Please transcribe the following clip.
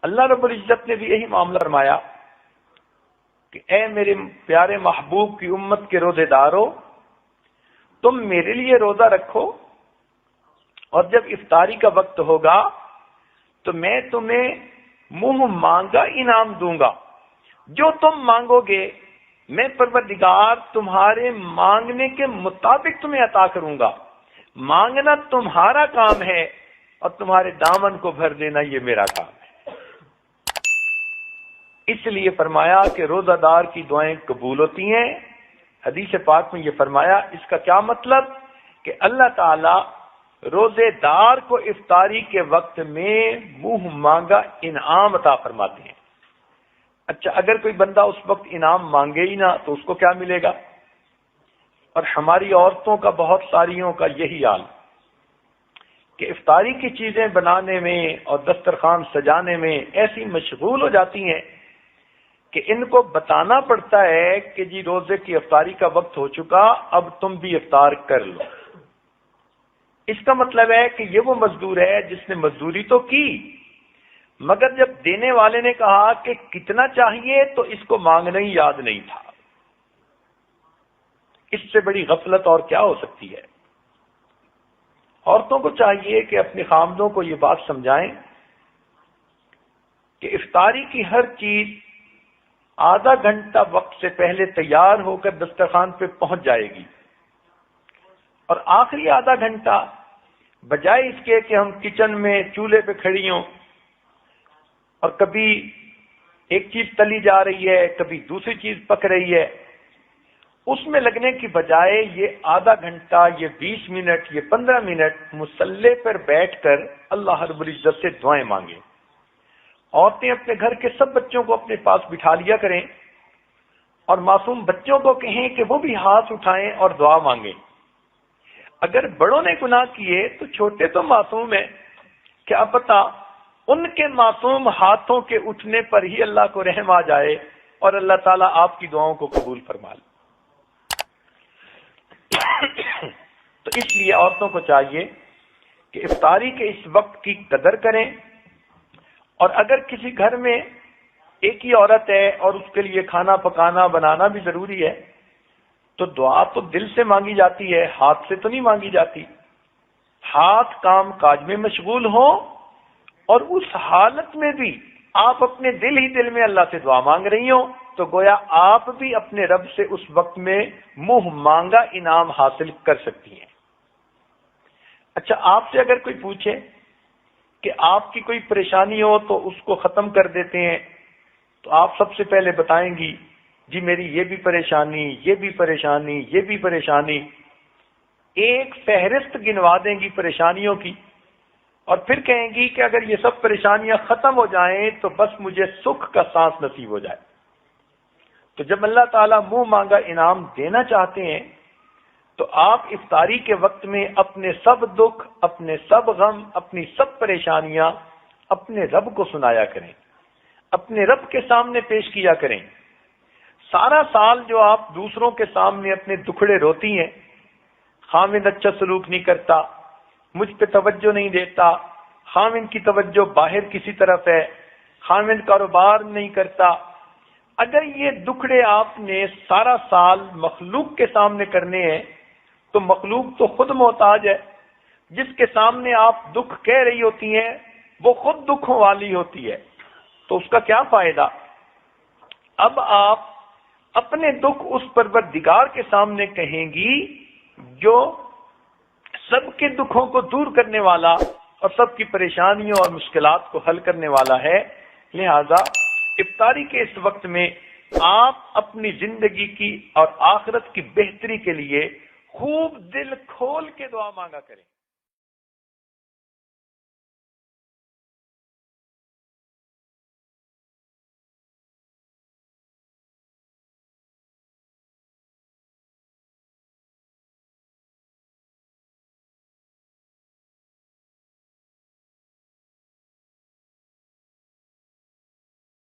اللہ رب العزت نے بھی یہی معاملہ فرمایا کہ اے میرے پیارے محبوب کی امت کے روزے دارو، تم میرے لیے روزہ رکھو، اور جب افطاری کا وقت ہوگا تو میں تمہیں منہ مانگا انعام دوں گا۔ جو تم مانگو گے میں پروردگار تمہارے مانگنے کے مطابق تمہیں عطا کروں گا۔ مانگنا تمہارا کام ہے اور تمہارے دامن کو بھر دینا یہ میرا کام ہے۔ اس لیے فرمایا کہ روزہ دار کی دعائیں قبول ہوتی ہیں۔ حدیث پاک میں یہ فرمایا، اس کا کیا مطلب کہ اللہ تعالی روزے دار کو افطاری کے وقت میں منہ مانگا انعام عطا فرماتے ہیں۔ اچھا، اگر کوئی بندہ اس وقت انعام مانگے ہی نہ تو اس کو کیا ملے گا؟ اور ہماری عورتوں کا بہت ساریوں کا یہی حال کہ افطاری کی چیزیں بنانے میں اور دسترخوان سجانے میں ایسی مشغول ہو جاتی ہیں کہ ان کو بتانا پڑتا ہے کہ جی روزے کی افطاری کا وقت ہو چکا، اب تم بھی افطار کر لو۔ اس کا مطلب ہے کہ یہ وہ مزدور ہے جس نے مزدوری تو کی، مگر جب دینے والے نے کہا کہ کتنا چاہیے تو اس کو مانگنا ہی یاد نہیں تھا۔ اس سے بڑی غفلت اور کیا ہو سکتی ہے؟ عورتوں کو چاہیے کہ اپنے خامدوں کو یہ بات سمجھائیں کہ افطاری کی ہر چیز آدھا گھنٹہ وقت سے پہلے تیار ہو کر دسترخوان پہ پہنچ جائے گی، اور آخری آدھا گھنٹہ بجائے اس کے کہ ہم کچن میں چولہے پہ کھڑی ہوں اور کبھی ایک چیز تلی جا رہی ہے کبھی دوسری چیز پک رہی ہے، اس میں لگنے کی بجائے یہ آدھا گھنٹہ، یہ 20 منٹ، یہ 15 منٹ مصلی پر بیٹھ کر اللہ رب العزت سے دعائیں مانگیں۔ عورتیں اپنے گھر کے سب بچوں کو اپنے پاس بٹھا لیا کریں اور معصوم بچوں کو کہیں کہ وہ بھی ہاتھ اٹھائیں اور دعا مانگیں۔ اگر بڑوں نے گناہ کیے تو چھوٹے تو معصوم ہیں، کیا پتہ ان کے معصوم ہاتھوں کے اٹھنے پر ہی اللہ کو رحم آ جائے اور اللہ تعالیٰ آپ کی دعاؤں کو قبول فرما لے۔ تو اس لیے عورتوں کو چاہیے کہ افطاری کے اس وقت کی قدر کریں، اور اگر کسی گھر میں ایک ہی عورت ہے اور اس کے لیے کھانا پکانا بنانا بھی ضروری ہے تو دعا تو دل سے مانگی جاتی ہے، ہاتھ سے تو نہیں مانگی جاتی۔ ہاتھ کام کاج میں مشغول ہوں اور اس حالت میں بھی آپ اپنے دل ہی دل میں اللہ سے دعا مانگ رہی ہوں تو گویا آپ بھی اپنے رب سے اس وقت میں منہ مانگا انعام حاصل کر سکتی ہیں۔ اچھا، آپ سے اگر کوئی پوچھے کہ آپ کی کوئی پریشانی ہو تو اس کو ختم کر دیتے ہیں تو آپ سب سے پہلے بتائیں گی جی میری یہ بھی پریشانی، یہ بھی پریشانی، یہ بھی پریشانی، ایک فہرست گنوا دیں گی پریشانیوں کی، اور پھر کہیں گی کہ اگر یہ سب پریشانیاں ختم ہو جائیں تو بس مجھے سکھ کا سانس نصیب ہو جائے۔ تو جب اللہ تعالیٰ منہ مانگا انعام دینا چاہتے ہیں تو آپ افطاری کے وقت میں اپنے سب دکھ، اپنے سب غم، اپنی سب پریشانیاں اپنے رب کو سنایا کریں، اپنے رب کے سامنے پیش کیا کریں۔ سارا سال جو آپ دوسروں کے سامنے اپنے دکھڑے روتی ہیں، خاوند اچھا سلوک نہیں کرتا، مجھ پہ توجہ نہیں دیتا، خاوند کی توجہ باہر کسی طرف ہے، خاوند کاروبار نہیں کرتا، اگر یہ دکھڑے آپ نے سارا سال مخلوق کے سامنے کرنے ہیں تو مخلوق تو خود محتاج ہے، جس کے سامنے آپ دکھ کہہ رہی ہوتی ہیں وہ خود دکھوں والی ہوتی ہے، تو اس کا کیا فائدہ؟ اب آپ اپنے دکھ اس پروردگار کے سامنے کہیں گی جو سب کے دکھوں کو دور کرنے والا اور سب کی پریشانیوں اور مشکلات کو حل کرنے والا ہے۔ لہذا افطاری کے اس وقت میں آپ اپنی زندگی کی اور آخرت کی بہتری کے لیے خوب دل کھول کے دعا مانگا کریں۔